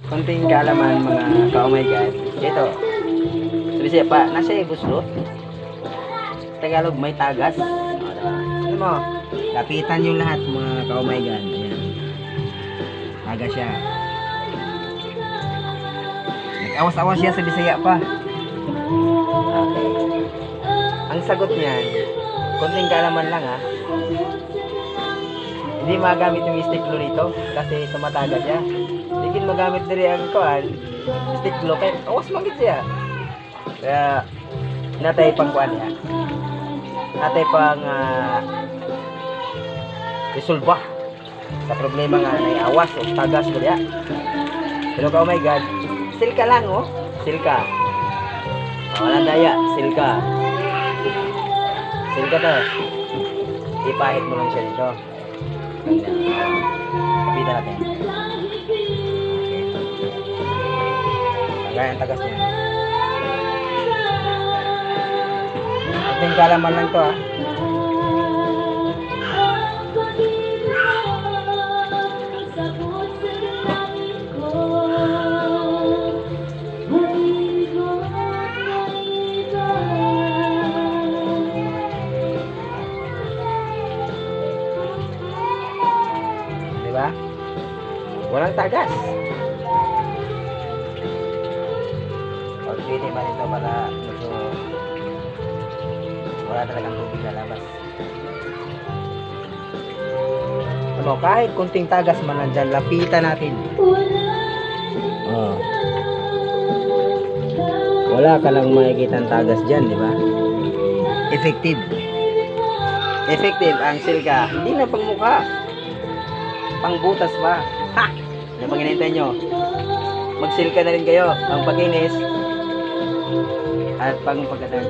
konting kaalaman mga ka-oh my god. Ito. Sabi siya pa, nasa buslot. Tagalog may tagas. O, diba? Ano mo? Lapitan yung lahat mga ka-oh my god. Ayan. Tagas siya. Nag-awas-awas siya sa Bisaya pa. Okay. Ang sagot niyan, konting kaalaman lang ha. Hindi magamit yung stick glue rito kasi tumatagas siya. Hindi magamit diri ang kuan, stick glue kay awas mangit siya. Kaya natay pang kuan niya. Natay pang resolba sa problema nga nay awas o tagas ko diya. Pero ka, oh my god, silka lang oh, silka. Wala daya, silka. Silka to. Ipahit mo lang siya dito. Kapita natin. Tanggalin ang tagas niya. Ating kalaman lang to ha. Diba? Walang tagas. Pwede ba nito para medyo wala talagang tubig na labas. Ano, kahit kunting tagas man nandyan, lapitan natin. Oh. Wala ka lang makikita ang tagas dyan, di ba? Effective. Effective ang silka. Hindi na pang mukha. Pangbutas ba? Ha! Ano pang hinihintay nyo? Magsilka na rin kayo. Ang pakinis at pang pagkatag.